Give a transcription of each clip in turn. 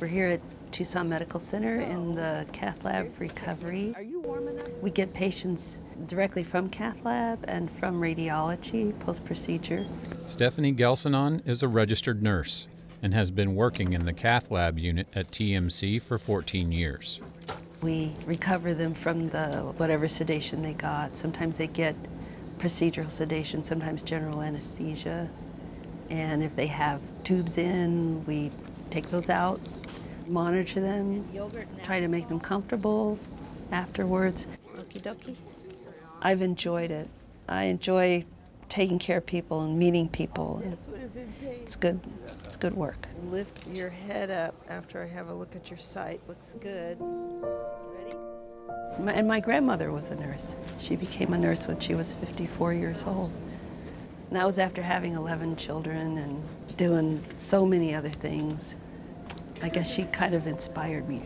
We're here at Tucson Medical Center in the cath lab recovery. Are you warm enough? We get patients directly from cath lab and from radiology post-procedure. Stephanie Tucsonan is a registered nurse and has been working in the cath lab unit at TMC for 14 years. We recover them from whatever sedation they got. Sometimes they get procedural sedation, sometimes general anesthesia. And if they have tubes in, we take those out, monitor them, try to make them comfortable afterwards. Okie dokie. I've enjoyed it. I enjoy taking care of people and meeting people. It's good. It's good work. Lift your head up after I have a look at your site. Looks good. Ready? And my grandmother was a nurse. She became a nurse when she was 54 years old. And that was after having 11 children and doing so many other things. I guess she kind of inspired me.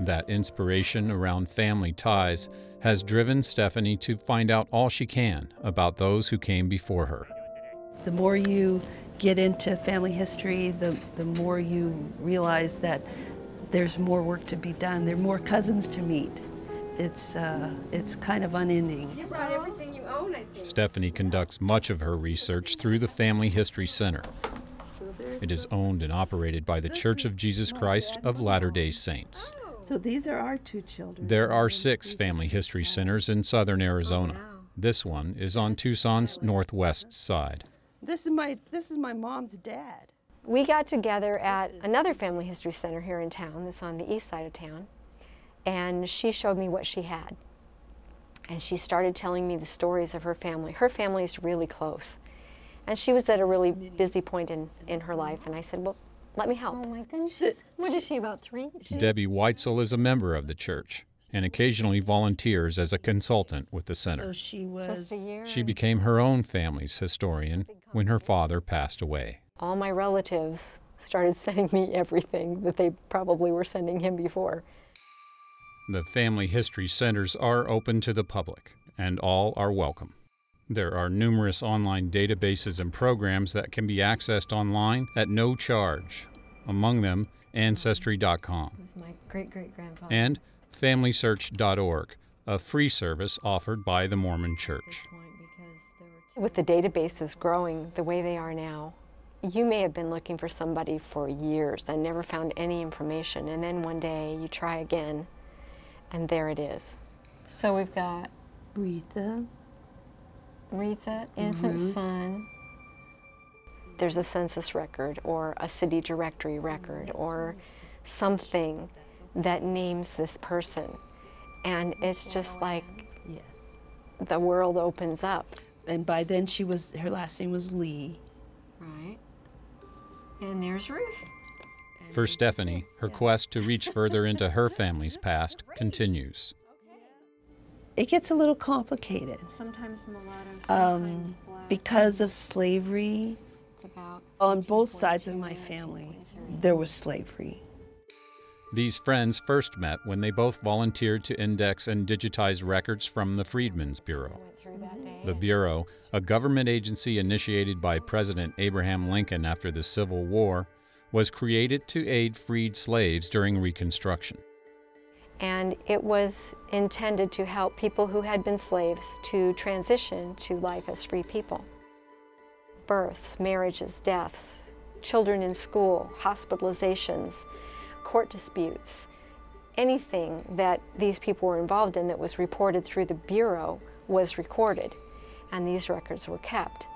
That inspiration around family ties has driven Stephanie to find out all she can about those who came before her. The more you get into family history, the more you realize that there's more work to be done. There are more cousins to meet. It's kind of unending. You brought everything you own, I think. Stephanie conducts much of her research through the Family History Center. It is owned and operated by the Church of Jesus Christ of Latter-day Saints. So these are our two children. There are 6 family history centers in southern Arizona. This one is on Tucson's northwest side. This is my mom's dad. We got together at another family history center here in town that's on the east side of town, and she showed me what she had. And she started telling me the stories of her family. Her family is really close. And she was at a really busy point in her life, and I said, well, let me help. Oh my goodness. What is she, about 3? Debbie Weitzel is a member of the church and occasionally volunteers as a consultant with the center. So she was Just a year. She became her own family's historian when her father passed away. All my relatives started sending me everything that they probably were sending him before. The family history centers are open to the public, and all are welcome. There are numerous online databases and programs that can be accessed online at no charge, among them Ancestry.com It was my great-great-grandfather. and FamilySearch.org, a free service offered by the Mormon Church. With the databases growing the way they are now, you may have been looking for somebody for years and never found any information, and then one day you try again, and there it is. So we've got Retha. infant son. There's a census record or a city directory record or something that names this person, and it's just like Yes. the world opens up. And by then her last name was Lee. Right. And there's Ruth. For Stephanie, her quest to reach further into her family's past continues. It gets a little complicated Sometimes mulatto, sometimes black. because of slavery. It's about On both sides of 1842, my family, 1823. there was slavery. These friends first met when they both volunteered to index and digitize records from the Freedmen's Bureau. Went through that day. The Bureau, a government agency initiated by President Abraham Lincoln after the Civil War, was created to aid freed slaves during Reconstruction. And it was intended to help people who had been slaves to transition to life as free people. Births, marriages, deaths, children in school, hospitalizations, court disputes, anything that these people were involved in that was reported through the Bureau was recorded, and these records were kept.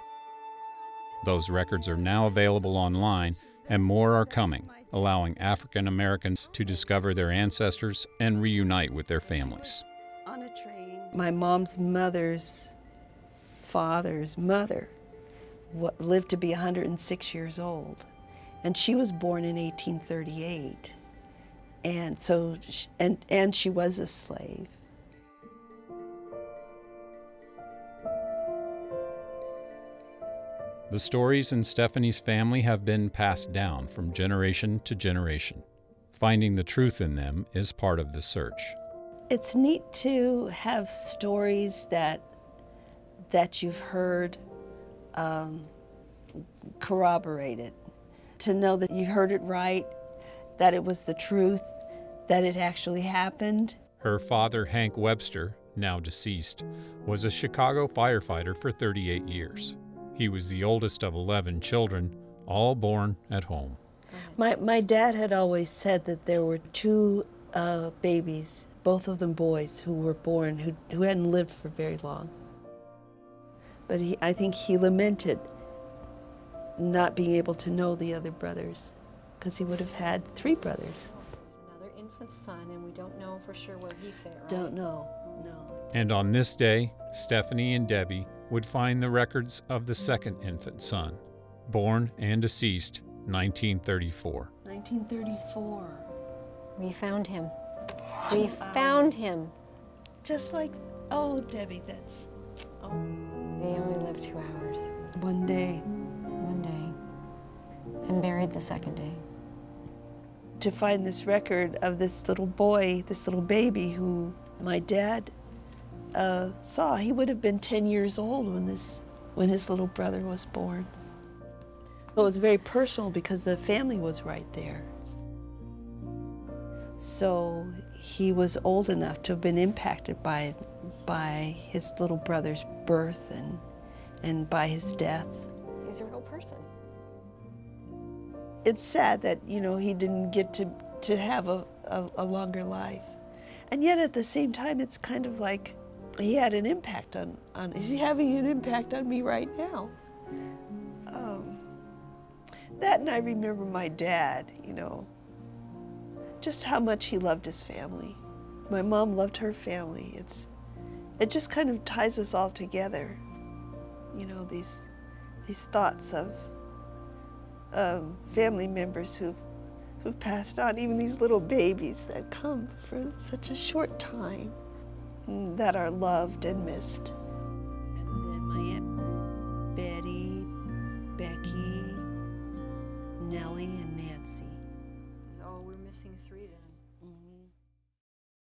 Those records are now available online, and more are coming, allowing African Americans to discover their ancestors and reunite with their families. on a train. My mom's mother's father's mother lived to be 106 years old, and she was born in 1838, and so and she was a slave. The stories in Stephanie's family have been passed down from generation to generation. Finding the truth in them is part of the search. It's neat to have stories that you've heard corroborated, to know that you heard it right, that it was the truth, that it actually happened. Her father, Hank Webster, now deceased, was a Chicago firefighter for 38 years. He was the oldest of 11 children, all born at home. My dad had always said that there were two babies, both of them boys, who were born who hadn't lived for very long. But I think he lamented not being able to know the other brothers, because he would have had 3 brothers. There's another infant son, and we don't know for sure where he fit, right? Don't know, no. And on this day, Stephanie and Debbie would find the records of the second infant son, born and deceased 1934. 1934. We found him. We found him. Just like, oh, Debbie, that's, oh. They only lived 2 hours. One day. One day. And buried the second day. To find this record of this little boy, this little baby who my dad saw. He would have been 10 years old when his little brother was born. It was very personal because the family was right there. So he was old enough to have been impacted by his little brother's birth and by his death. He's a real person. It's sad that, you know, he didn't get to have a longer life. And yet at the same time, it's kind of like he had an impact on is he having an impact on me right now? That, and I remember my dad, you know, just how much he loved his family. My mom loved her family. It just kind of ties us all together. You know, these thoughts of family members who've passed on, even these little babies that come for such a short time, that are loved and missed. And then my Aunt Betty, Becky, Nellie, and Nancy. Oh, we're missing 3 then.